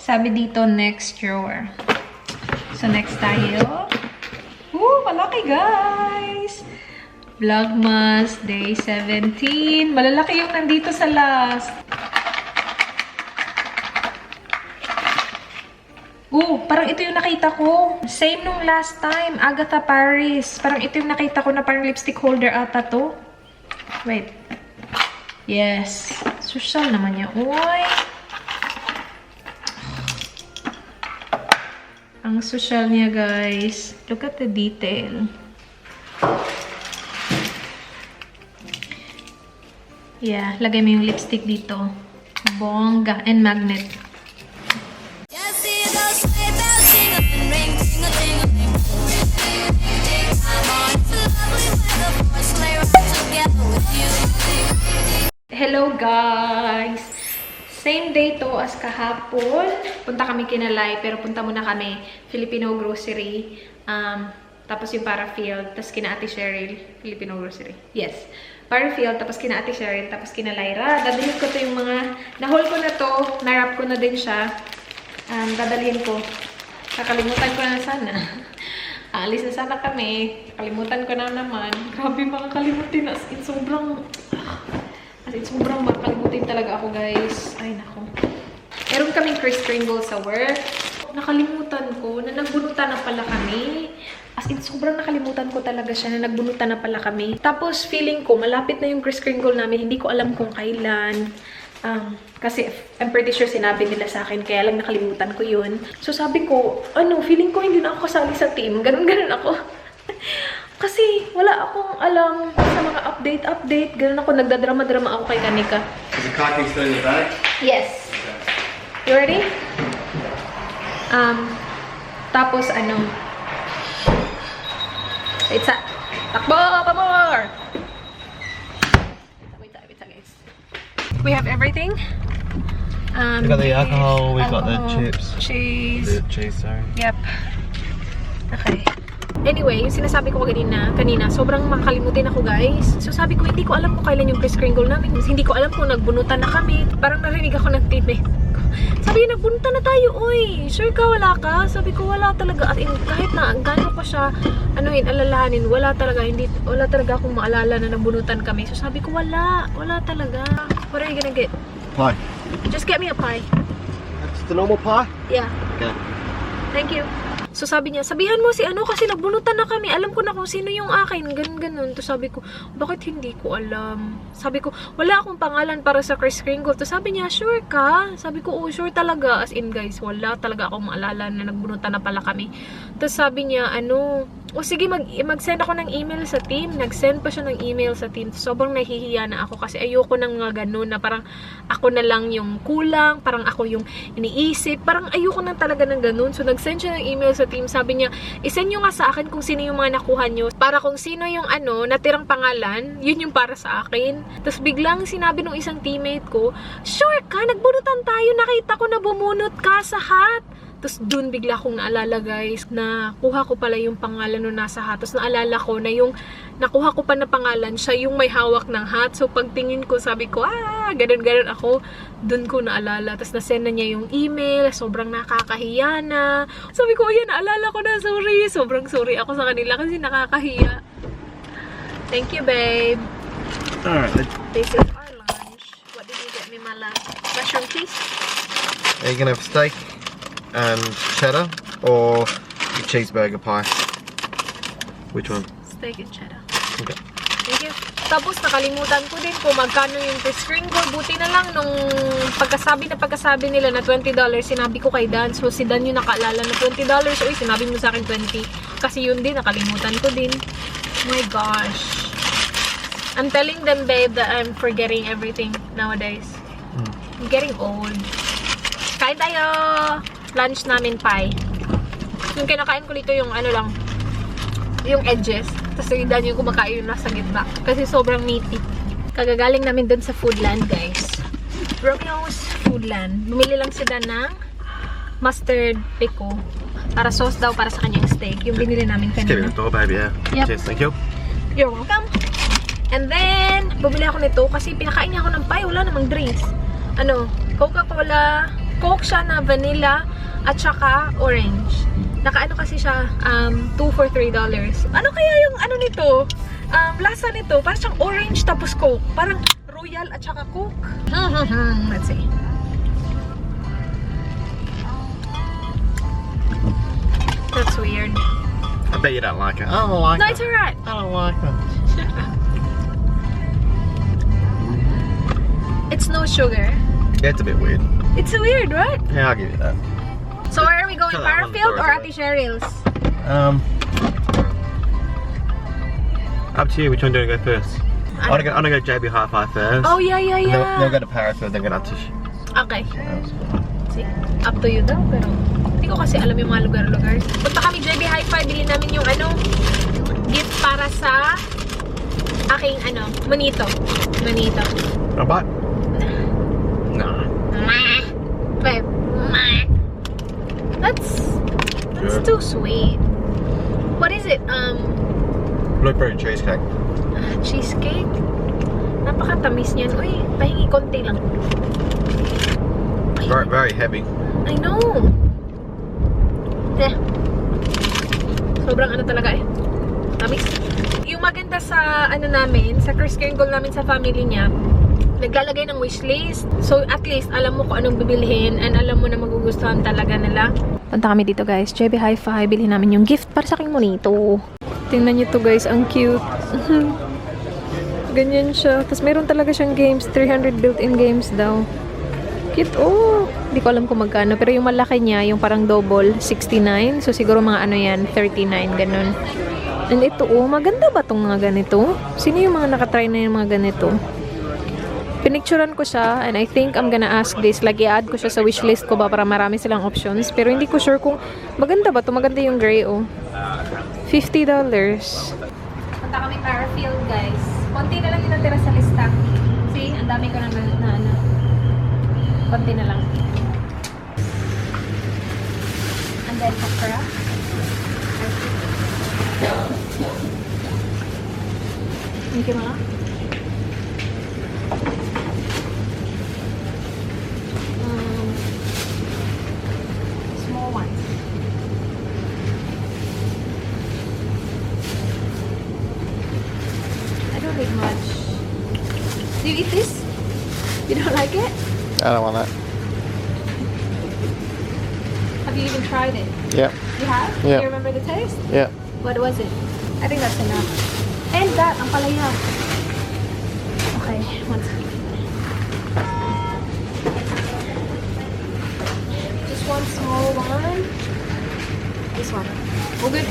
Sabi dito, next drawer. So, next tayo. Malaki, guys! Vlogmas Day 17. Malalaki yung nandito sa last. Parang ito yung nakita ko. Same nung last time. Agatha Paris. Parang ito yung nakita ko na parang lipstick holder ata to. Wait. Yes. Social naman niya. Uy. Ang social niya, guys. Look at the detail. Yeah. Lagay mo yung lipstick dito. Bongga. And magnet. Hello guys! Same day to as kahapon. Punta kami kinalay, pero punta muna kami Filipino Grocery. Tapos yung Parafield, tapos kina Ate Cheryl. Filipino Grocery. Yes. Parafield, tapos kina Ate Cheryl, tapos kina Lyra. Dadalhin ko to yung mga... Na-haul ko na to. Na-wrap ko na din siya. Dadalhin ko. Kakalimutan ko na sana. Alis na sana kami. Kakalimutan ko na naman. Grabe mga kalimutin. As in, sobrang makalimutin talaga ako, guys. Ay, nako. Meron kaming Kris Kringle sa work. Nakalimutan ko na nagbunutan na pala kami. As in, sobrang nakalimutan ko talaga siya na nagbunutan na pala kami. Tapos, feeling ko, malapit na yung Kris Kringle namin. Hindi ko alam kung kailan. Kasi, I'm pretty sure sinabi nila sa akin, kaya lang nakalimutan ko yun. So, sabi ko, feeling ko hindi na ako kasali sa team. Ganun ako. Kasi wala akong alam sa mga update. Ganun ako, nagdadrama-drama ako kay Kanika. Is the car key still in the bag? Yes. You ready? Tapos it's a... Takbo! Pa more! Wait, guys. We have everything. We got the alcohol, we got the chips. Cheese. The cheese, sorry. Yep. Okay. Anyway, yung sinasabi ko kanina, sobrang makalimutin ako, guys. So sabi ko, hindi ko alam kung kailan yung Kris Kringle namin. Hindi ko alam kung nagbunutan na kami. Parang narinig ako ng tip eh. Sabi niya, nagbunutan na tayo, uy. Sure ka, wala ka? Sabi ko, wala talaga. At kahit na gano'n ko siya, alalahanin, wala talaga akong maalala na nagbunutan kami. So sabi ko, wala talaga. What are you gonna get? Pie. Just get me a pie. Just a normal pie? Yeah. Okay. Thank you. So sabi niya, sabihan mo si kasi nagbunutan na kami. Alam ko na kung sino yung akin. Ganun. Tapos sabi ko, bakit hindi ko alam? Sabi ko, wala akong pangalan para sa Kris Kringle. Tapos sabi niya, sure ka? Sabi ko, sure talaga. As in, guys, wala talaga akong maalala na nagbunutan na pala kami. Tapos sabi niya, sige, mag-send ako ng email sa team. Nag-send pa siya ng email sa team. Sobrang nahihiya na ako kasi ayoko nang ganun na parang ako na lang yung kulang. Parang ako yung iniisip. Parang ayoko nang talaga ng ganun. So, nag-send siya ng email sa team. Sabi niya, isend nyo nga sa akin kung sino yung mga nakuha nyo. Para kung sino yung natirang pangalan, yun yung para sa akin. Tapos biglang sinabi ng isang teammate ko, sure ka, nagbunutan tayo. Nakita ko na bumunot ka sa hat. Tapos dun bigla kong naalala, guys, na kuha ko pala yung pangalan nung nasa hat. Tapos naalala ko na yung nakuha ko pa na pangalan, siya yung may hawak ng hat. So pagtingin ko, sabi ko, ganun ako. Dun ko naalala. Tapos nasend na niya yung email. Sobrang nakakahiya na. Sabi ko, ayan, naalala ko na, sorry. Sobrang sorry ako sa kanila kasi nakakahiya. Thank you, babe. Alright. This is our lunch. What did you get me, Mala? Mushroom cheese? Are you gonna have steak and cheddar or your cheeseburger pie? Which one? Steak and cheddar. Okay. Thank you. Tapos nakalimutan ko din kung magkano yung Kris Kringle. Buti na lang nung pagkasabi nila na $20, sinabi ko kay Dan. So si Dan yung nakaalala na $20. Uy, sinabi mo sa akin 20. Kasi yun din, nakalimutan ko din. Oh my gosh. I'm telling them, babe, that I'm forgetting everything nowadays. I'm getting old. Kain tayo! Lunch namin pie. Yung kinakain ko dito yung yung edges. Tapos yung Dan yung kumakain yung nasa gitna. Kasi sobrang meaty. Kagagaling namin dun sa Foodland, guys. Romeo's Foodland. Bumili lang si Dan ng mustard pico. Para sauce daw para sa kanyang steak. Yung binili namin Just give kanina. it a door, baby, yeah. Yep. Cheers, thank you. You're welcome. And then, bumili ako nito kasi pinakain niya ako ng pie. Wala namang drinks. Coca-Cola, Coke siya na vanilla at saka orange. Nakaano kasi siya, 2 for $3. Ano kaya yung ano nito? Lasa nito, parang siyang orange tapos Coke. Parang Royal at saka Coke. Let's see. That's weird. I bet you don't like it. I don't like No, it. it's alright. I don't like it. It's no sugar. Yeah, it's a bit weird. It's weird, right? Yeah, I'll give you that. So where are we going? Tell that one Parafield or story. Ate Cheryl's? Up to you. Which one do you want to go first? I want to go JB Hi-Fi first. Oh, yeah, yeah, And yeah. then we'll go to Parafield, then go to Okay. See, up to you daw, pero hindi ko kasi alam yung mga lugar-lugar. Punta kami JB Hi-Fi, bili namin yung gift para sa aking manito. Manito. A bite? Nah. Babe. That's Good. too sweet. What is it? Blueberry cheesecake. Cheesecake? Napakatamis niyan. Uy, pahingi konti lang. Very, very heavy. I know. Sobrang talaga eh. Tamis. Yung maganda sa namin, sa Kris Kringle namin sa family niya, naglalagay ng wishlist. So at least alam mo kung anong bibilhin and alam mo na magugustuhan talaga nila. Punta kami dito guys, JB Hi-Fi. Bilhin namin yung gift para sa aking monito. Tingnan niyo to guys, ang cute. Ganyan siya. Tapos meron talaga siyang games, 300 built-in games daw. Cute, oh! Hindi ko alam kung magkano. Pero yung malaki niya, yung parang double, 69. So, siguro mga yan, 39, ganun. And ito, oh, maganda ba itong mga ganito? Sino yung mga nakatry na yung mga ganito? Pinicturean ko siya, and I think I'm gonna ask this. Like, i-add ko siya sa wishlist ko ba para marami silang options. Pero hindi ko sure kung maganda ba ito. Maganda yung gray, oh. $50. Punta kami Parafield, guys. Konti na lang yung natira sa lista. See, ang dami ko na konti na lang. And then okra. Thank you, mga. Small ones. I don't need much. Do you eat this? You don't like it? I don't want that. Have you even tried it? Yeah. You have? Yeah. Do you remember the taste? Yeah. What was it? I think that's enough. And that, ang palaya. Okay, one second. Just one small one. This one. All good?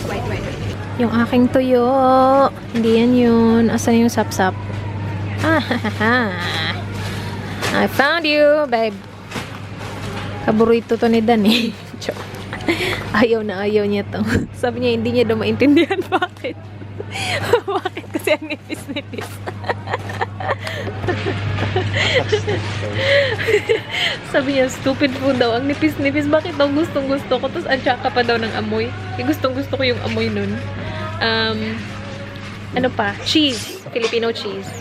Wait. Yung aking tuyo. Hindi yan yun. Asan yung sapsap? I found you, babe. Paborito to ni Dan eh. Ayaw niya to. Sabi niya hindi niya daw maintindihan bakit. Bakit? Kasi ang nipis-nipis. Sabi niya, stupid food daw. Ang nipis-nipis. Bakit daw gustong-gusto ko? Tapos ang tsaka pa daw ng amoy. Gustong-gusto ko yung amoy nun. Ano pa? Cheese. Filipino cheese.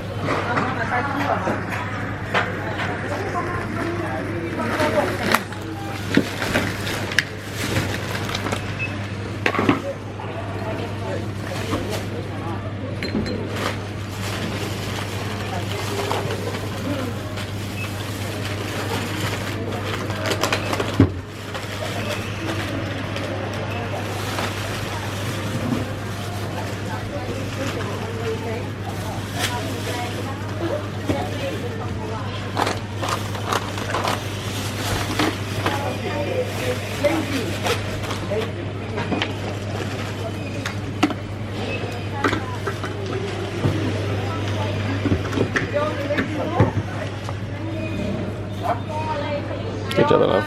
Good job, love.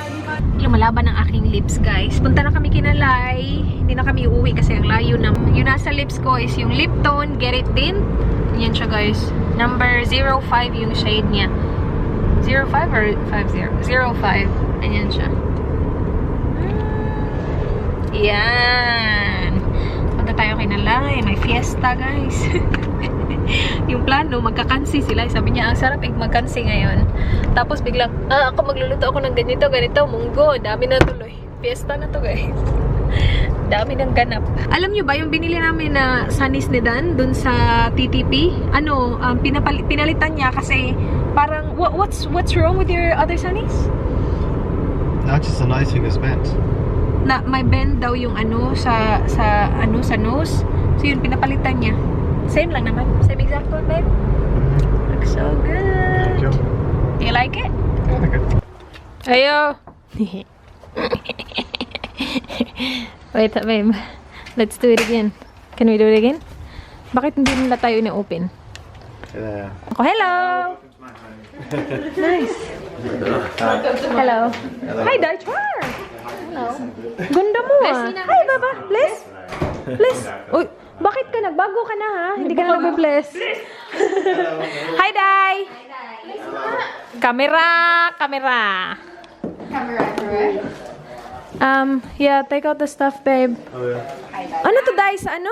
Lumalaban ang aking lips, guys. Punta na kami kinalay. Hindi na kami uuwi kasi ang layo na. Yung nasa lips ko is yung lip tone, Get It Tint. Yan siya, guys. Number 05 yung shade niya. 05 or 50? 05. Ayan siya. Yan. Punta tayo kinalay. May fiesta, guys. yung plano, magkakansi sila. Sabi niya, ang sarap magkansi ngayon. Tapos biglang, ako magluluto ako ng ganito, munggo. Dami na tuloy. Fiesta na to, guys. Dami ng ganap. Alam nyo ba, yung binili namin na sanis ni Dan dun sa TTP, pinalitan niya kasi parang, what's wrong with your other sanis? Not just a nice thing to spend. Na may bend daw yung sa nose. So yun, pinapalitan niya. Same lang naman. Same exact one, babe. Looks so good. Thank you. Do you like it? Yeah, good. Ayo. Wait, babe. Let's do it again. Can we do it again? Bakit hindi nila tayo ina-open? Yeah. Ako, hello! Nice. Hello. Hi, Darchar! Hello. Ganda mo ah. Hi, Baba. Bless? Bless? Uy, bakit ka nagbago ka na ha? Hindi ka na nagbe-bless. Hi, Dai! Camera! Yeah, take out the stuff, babe. Oh, yeah. Ano to, Dai? Sa ano?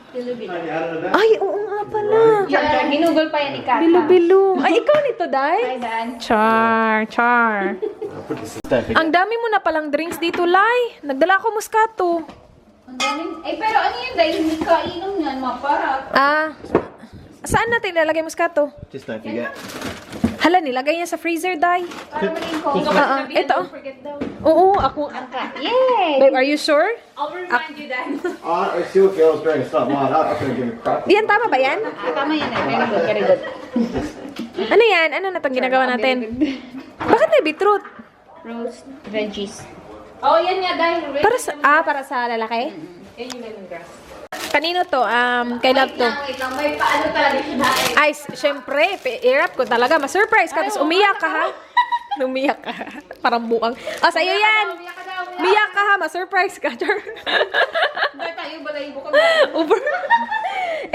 Ay, oo nga pala. Ginugol pa yan ika. Bilo-bilo. Ay, ikaw nito, Dai? Hi, Dan. Char. Ang dami mo na palang drinks dito, Lai. Nagdala ako Moscato. Ang daming... pero ano yun, dahil hindi ka inom yan, maparat. Saan natin ilalagay Moscato? Just don't forget. Hala, nilagay niya sa freezer, Dai. Para maging cold. Ito. Don't forget daw. Oo, ako. Yay! Babe, are you sure? I'll remind you, Dan. I see what girls doing. It's not mine. I couldn't give a crap. Yan, tama ba yan? Tama yan eh. Very good, very good. Ano yan? Ano na itong ginagawa natin? Bakit may beetroot? Roast veggies. Oh, yan nga, dahil. Para sa lalaki? Yan yung lemongrass. Kanino to? Kay Love to. Wait lang. May paano talaga siya dahil. Ay, syempre, i-wrap ko talaga. Ma-surprise ka, tapos umiyak ka ha. Umiyak ka. Parang buang. Sa'yo yan. Umiyak ka ha, ma-surprise ka. Ba tayo, balayibo ka. Over.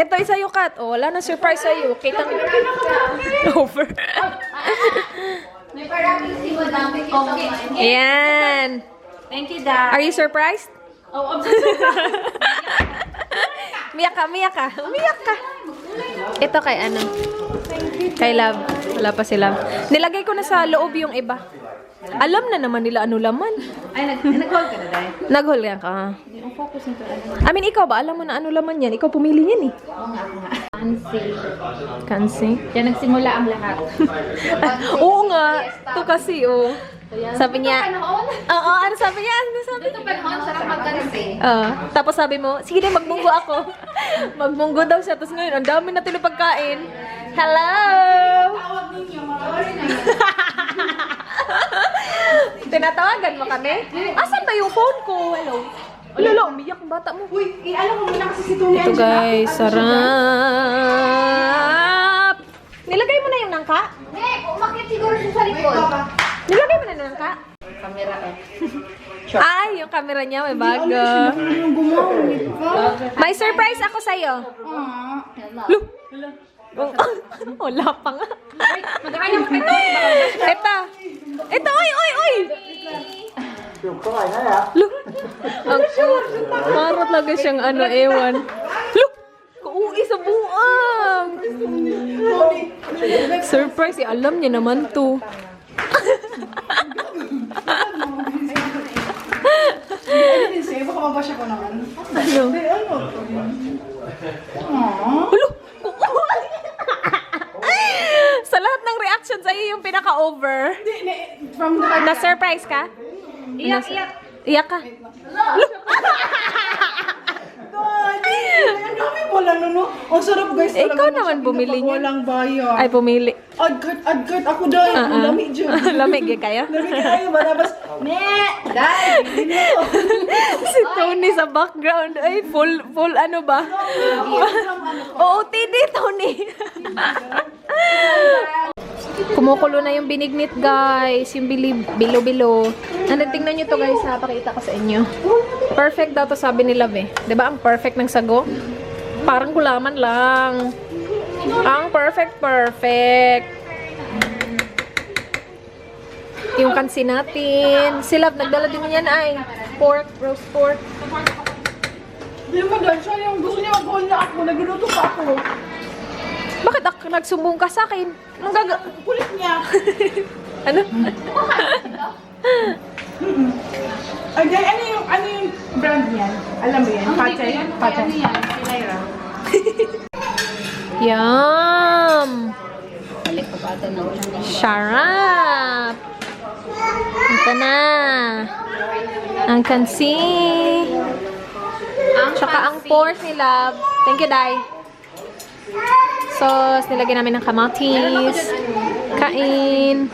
Ito, sa'yo, Kat. Wala na surprise sa'yo. Kita mo. Over. May parapin si Madam. Okay. Ayan. Thank you, Dan. Are you surprised? Oh, I'm so sorry. Umiyak ka. Ito kay ano? Kay Love. Wala pa si Love. Nilagay ko na sa loob yung iba. Alam na naman nila ano laman. Ay, nag-hold ka na, Dan. Naghol yan ka. Ang focus nito. I mean, ikaw ba? Alam mo na ano laman yan. Ikaw pumili yan eh. Oo nga. Fancy. Kansi. Diyan nagsimula ang lahat. Oo nga. Ito kasi Sabi niya. Panahon? Oo, ano sabi niya? Ano sabi? Ito panahon, sarap magkansi. Tapos sabi mo, sige na, magmunggo ako. Magmunggo daw siya. Tapos ngayon, ang dami natin ng pagkain. Hello! Tawag ninyo, mawari na yun. Tinatawagan mo kami? Asan ba yung phone ko? Hello? Lalo, umiyak ang bata mo. Uy, alam mo muna kasi si Tony. Ito guys, sarap! Nilagay mo na yung nangka? Umakit siguro siya sa likod. Nilagay mo na yung nangka? Camera Ay, yung camera niya may bago. May surprise ako sa'yo. Look! Wala pa nga. Magkakanya mo kayo. Ito, oy! Look! Ang parang talaga siyang ewan. Look! Kauwi sa buang! Surprise, alam niya naman to. Baka mabasya ko naman. Ano? Hulo! Sa lahat ng reaction sa'yo yung pinaka-over. From the Na-surprise ka? Iyak. Iyak ka? Ang dami pala no. Ang sarap guys. Ikaw Talaga naman masarap bumili kapag niyan. Walang bayan. Ay, pumili. Adkart ako dahil. Ang lamig dyan. Lamig eh kayo? Lamig kayo. Malabas. Dahil. Hindi mo. Si Tony sa background. Ay, full ano ba? OOTD, Tony. Kumukulo na yung binignit, guys. Yung bilo-bilo. Tingnan nyo to, guys. Napakita ko sa inyo. Perfect daw to, sabi ni Love eh. Diba ang perfect ng sago? Parang gulaman lang. Ang perfect. Yung kansi natin. Si Love, nagdala din niyan ay pork, roast pork. Hindi mo dahil siya yung gusto niya mag-hold na ako. Nagluluto pa ako. Bakit nagsumbong ka sa akin? Anong Kulit niya. Ano? Ay, guys, ano yung brand niyan? Alam mo yan? Pachay? Pachay. Ano yan? Silayra. Yum! Balik ko pa ito na ulan. Sharap! Ito na. Ang kansi. Tsaka ang pork ni Love. Thank you, Day. Sauce, nilagyan namin ng kamatis. Kain.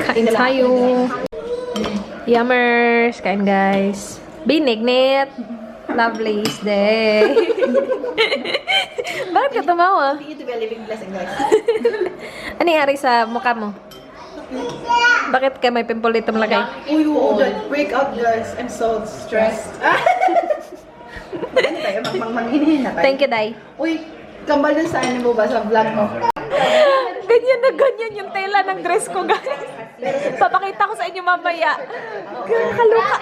Kain tayo. Yummers. Kain, guys. Binignit. Lovely's day. Bakit ka tumawa? You to be a living blessing, guys. Ano nangyari sa mukha mo? Bakit ka may pimple dito malagay? Uy, that breakout, guys. I'm so stressed. Ano tayo? Manghinihin na tayo. Thank you, Day. Uy, kambal dun sa ano mo ba? Sa vlog mo. Ganyan na ganyan yung tela ng dress ko, guys. Papakita ko sa inyo mamaya. Kaloka.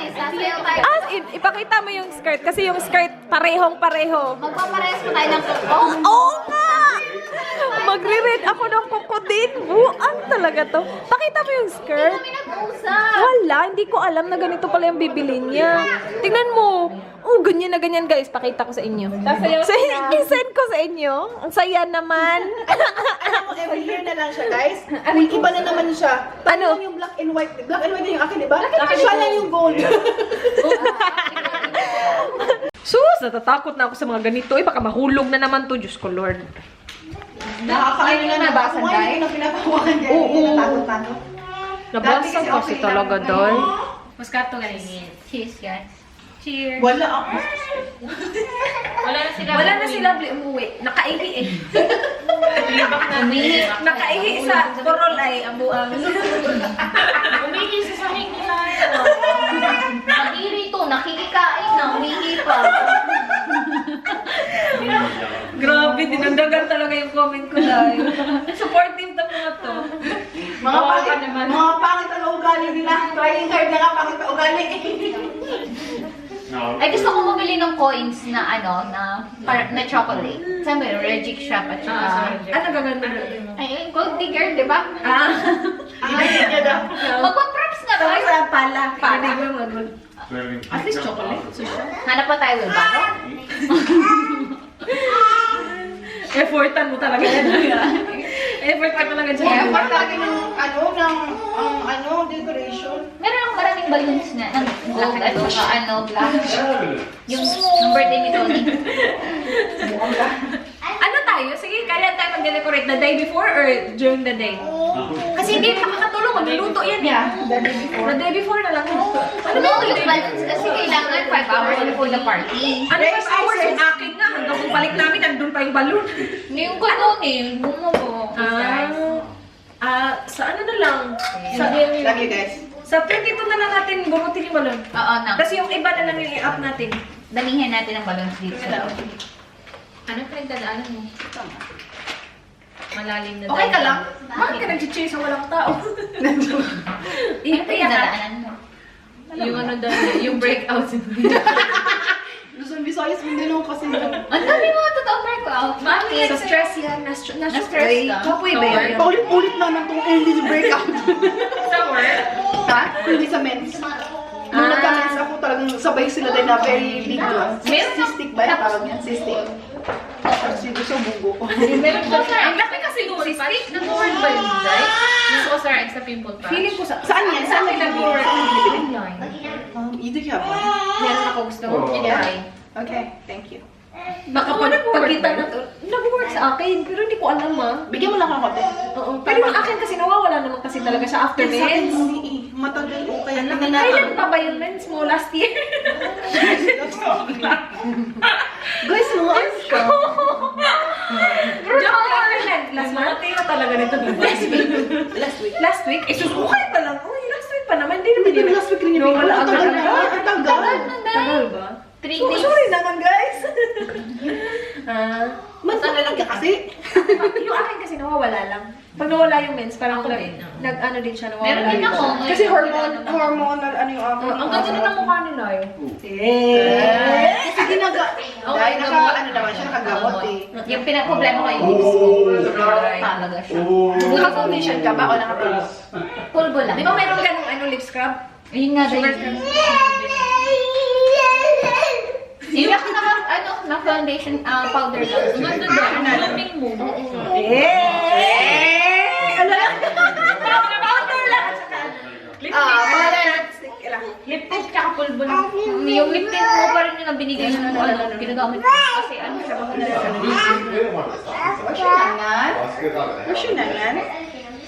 As in, ipakita mo yung skirt kasi yung skirt parehong-pareho. Magpaparehas pa tayo ng kuko. Oo nga! Magre-red ako ng kuko din. Buang talaga to. Pakita mo yung skirt. Kami nag-uusap. Wala, hindi ko alam na ganito pala yung bibilin niya. Tingnan mo. Oh, ganyan na ganyan, guys. Pakita ko sa inyo. I-send ko sa inyo. Ang saya naman. Alam mo, every year na lang siya, guys. Uy, iba na naman siya. Ano? Ano? Yung black and white. Black and white na yung akin, diba? Siya lang yung gold. Sus, natatakot na ako sa mga ganito. Eh, baka mahulog na naman to. Diyos ko, Lord. Nakakaano na nabasan, guys. Hindi ko na pinapawakan dyan. Oo. Natakot-takot. Nabasag kasi talaga, Doy. Moscato ganyan. Cheers, guys. Cheers. Wala ako. Wala na si Lovely umuwi. Nakaihi eh. Umihi. Nakaihi sa Corol ay abuang. Umihi sa sahig nila. Kadiri to, nakikikain na, umihi pa. Grabe, dinagdagan talaga yung comment ko dahil. Supportive na mga to. Mga pangit ang ugali nila. Trying hard na nga pangit ang ugali. Ay, gusto ko bumili ng coins na na chocolate. Saan ba yun? Regic shop at saka... Ano gaganda mo? Ay, gold digger, di ba? Ang ayun niya daw. Magpa-props nga ba? Pala. Pala. At least chocolate. Hanap pa tayo with baro? Effortan mo talaga yan. Effort ka talaga dyan. Kaya part lagi ng decoration. Meron akong maraming balloons na ng black at saka black. Yung birthday ni Tony. Ano tayo? Sige, kaya tayo mag-decorate the day before or during the day? Kasi hindi nakakatulong, magluluto yan eh. The day before na lang. Ano ba yung balloons kasi kailangan 5 hours before the party. Ano 5 hours yung akin nga? Hanggang kung balik namin, nandun pa yung balloon. Yung ganun eh, bumubo. Sa ano na lang? Sa, Love you, guys. sa 22 na lang natin bunutin yung balloon. Oo na. Tapos yung iba na lang yung i-up natin. Dalihan natin ang balloons dito. Ano pinagdadaanan mo? Malalim na Okay ka lang? Bakit ka nag-chase sa walang tao? Ano pa yung dadaanan mo? Yung ano daw, yung breakout. Luzon, Visayas, Mindanao kasi. Ang dami mga totoong breakout. Bakit? Sa stress yan. Na-stress Na-stress ka? Kapoy ba yan? Paulit-ulit naman itong early breakout. Sa work? Ha? Hindi sa men's. Nung nagka-men's ako talagang sabay sila dahil na very big one. Cystic ba? Tawag yan, cystic. Tapos yung gusto bugo. Meron ba? Ang laki kasi nung cystic. Nag-work ba yun, Zay? Yung Cosrx sa pimple patch? Feeling ko sa... Saan yan? Saan yan nag-work? Online. You do have one. Meron ako gusto mo. Yeah. Okay, thank you. Baka pagkita na to. Nag-work sa akin, pero hindi ko alam Bigyan mo lang ako konti. Oo. Pero yung akin kasi nawawala naman kasi talaga siya after Sa akin, mens. hindi eh. Matagal ko kaya Kailan pa ba yung mens mo? Last year? Guys, mga ano siya? Joke lang. Last month na talaga nito. Last week? Eh, sus, okay pa lang. Uy, last week pa naman. Hindi naman Hindi mo last week rin yung Wala, Tagal agad. na. Tagal. Tagal ba? 3 days. Sorry naman, guys. Matagal lang ka kasi. Yung akin kasi nawawala lang. Pag nawala yung mens, parang Ako din, nag-ano din siya, nawala. Meron din ako. Kasi hormonal, ano yung ako. Ang ganda din ng mukha nila eh. Kasi dahil ano naman siya, nakagamot eh. Yung pinag-problema ko yung lips ko. Talaga siya. Naka-foundation ka ba o naka-pulbo? Pulbo lang. Di ba meron ka ng lip scrub? Ayun nga din. Yung na foundation powder lang. Ganda din. Laming mo. Powder lang at saka lip tint tsaka pulbo lang. Yung lip tint mo pa rin yung binigay ng ginagamit ko. Kasi ano siya, maganda siya. Version na yan.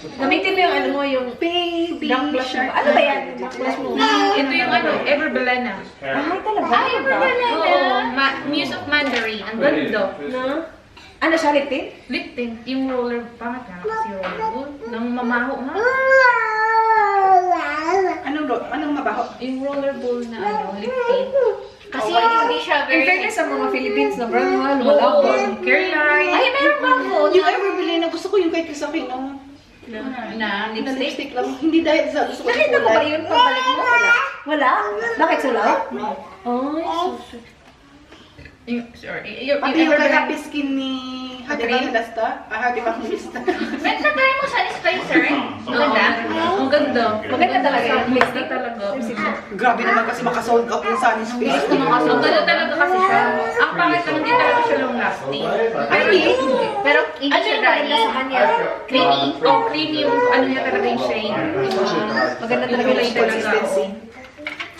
Gamitin mo yung ano mo, yung Baby black blush mo. Ano ba yan? Black blush mo. Ito yung ano, Everbelena. Ay, talaga? Ay, Oo, Muse of Mandarin. Ang ganda. Na? Ano siya, lip tint? Lip tint, yung roller, pangat nga kasi roller. Nang mamaho nga. Anong mabaho? Yung rollerball na ano, lip tint. Kasi hindi siya In very... fairness sa mga Philippines na brand nga, Oo, lumalabon. Careline. Ay, meron ba ako? Yung Everbelena na gusto ko yung kay Kisakino. Na Na lipstick. lipstick lang. Hindi dahil sa gusto ko. Nakita mo ba yun pagbalik mo? Wala? Bakit sulaw? Ay, Yung Pati yung kay Everbelena. Happy Skin ni Hati Bangilasta. Hati Bangilasta. Try mo sa Spicer. Ang ganda. Ang ganda. maganda talaga yung Maganda talaga. Grabe naman kasi makasold out yung Sunny Space. Ang ganda talaga kasi siya. Ang pangit lang, hindi talaga siya long lasting. Pero pero hindi Ano siya yung dry. maganda sa kanya? Creamy. Oh, creamy yung ano niya talaga yung shade. Maganda talaga yung Yung consistency.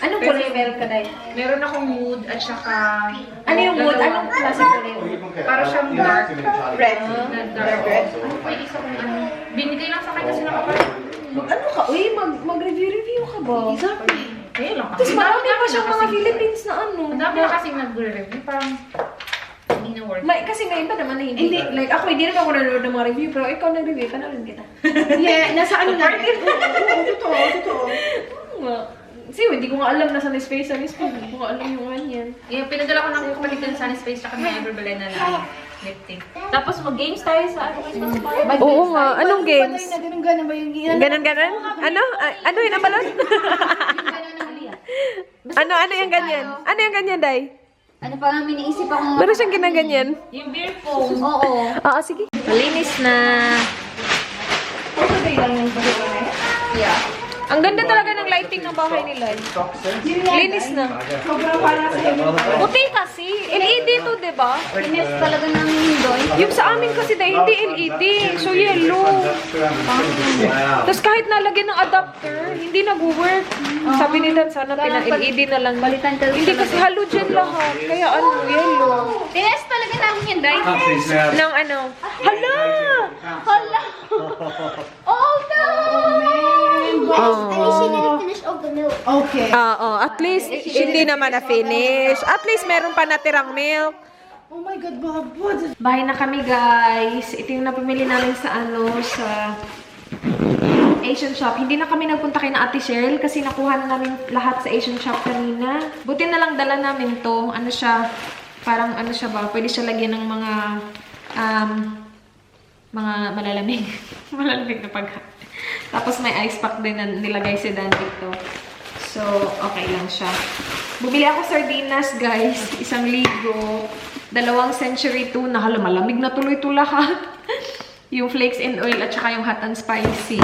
Anong kulay meron ka, Day? Meron akong mood at saka... Ano yung mood? Anong klase kulay yung mood? Para siyang dark. Red. Na dark red. Pwede sa kung ano. Binigay lang sa akin kasi nakapalit. Ano ka? Uy, mag-review ka ba? Exactly. Ayun lang. Tapos marami pa siyang mga Philippines na ano. Ang dami na kasing nagre-review. Parang hindi na worth. Kasi may iba naman na hindi. Like ako, hindi naman ako nanonood ng mga review, pero ikaw nag-review, panoorin kita. Yeah, nasa ano na. Totoo. Kasi hindi ko nga alam na sa space, hindi ko nga alam yung one yan. Yung pinadala ko ng kapatid ko ng Sunny Space tsaka ng Everbelena na lip tint. Tapos mag-games tayo sa Christmas party. Oo nga. Anong games? Ganun ba yung Ganon? Ano? Ano yun ang balon? ano yung ganyan? Ano yung ganyan, Day? Ano pa nga iniisip ako Meron siyang ginaganyan. Yung beer foam. Oo. Oo, sige. Malinis na. Yeah. Ang ganda talaga ng lighting ng bahay nila. Linis na. Sobrang para sa Puti kasi. LED to, di ba? Pinis talaga ng Hindoy. Yung sa amin kasi dahil hindi LED. So, yellow. Tapos kahit nalagyan ng adapter, hindi nag-work. Sabi ni Dan, sana pina-LED na lang. Balitan talaga. Hindi kasi halogen lahat. Kaya ano, yellow. Pinis talaga namin yan, Day. Nang ano. Hala! Hala! Oh, no! Okay. Oo, at least hindi naman na-finish. At least meron pa natirang milk. Oh my God, Bob. What? Bahay na kami, guys. Ito yung napamili namin sa sa Asian shop. Hindi na kami nagpunta kay na Ate Cheryl kasi nakuha na namin lahat sa Asian shop kanina. Buti na lang dala namin to. Ano siya, parang ano siya ba? Pwede siya lagyan ng mga malalamig. Malalamig na pagkain. Tapos may ice pack din na nilagay si Dan dito. So, okay lang siya. Bumili ako sardinas, guys. 1,000. 2 Century 2. Malamig na tuloy ito lahat. Yung flakes and oil at saka yung hot and spicy.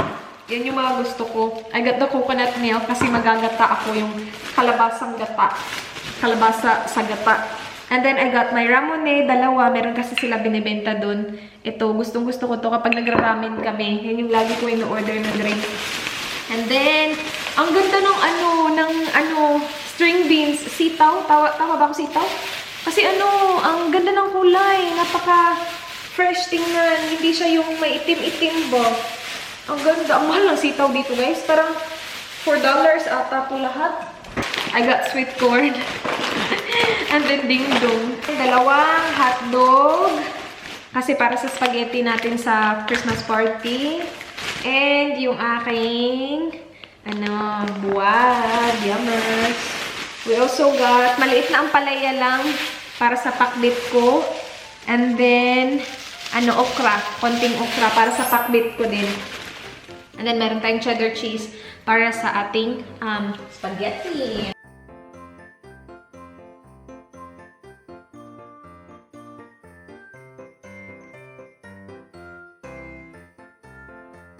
Yan yung mga gusto ko. I got the coconut milk kasi magagata ako yung kalabasang gata. Kalabasa sa gata. And then, I got my ramune, 2. Meron kasi sila binibenta dun. Ito, gustong-gusto ko to kapag nagra-ramen kami. Yan yung lagi ko in-order na drink. And then, ang ganda ng string beans. Sitaw. Tama ba ako sitaw? Kasi ang ganda ng kulay. Napaka-fresh tingnan. Hindi siya yung may itim-itim ba. Ang ganda. Ang mahal ng sitaw dito, guys. Parang $4 ata po lahat. I got sweet corn. And then ding-dong. 2 hotdog. Kasi para sa spaghetti natin sa Christmas party. And yung aking buwad. Yummers. We also got, maliit na ampalaya lang para sa pakbit ko. And then, okra. Konting okra para sa pakbit ko din. And then, meron tayong cheddar cheese para sa ating Spaghetti.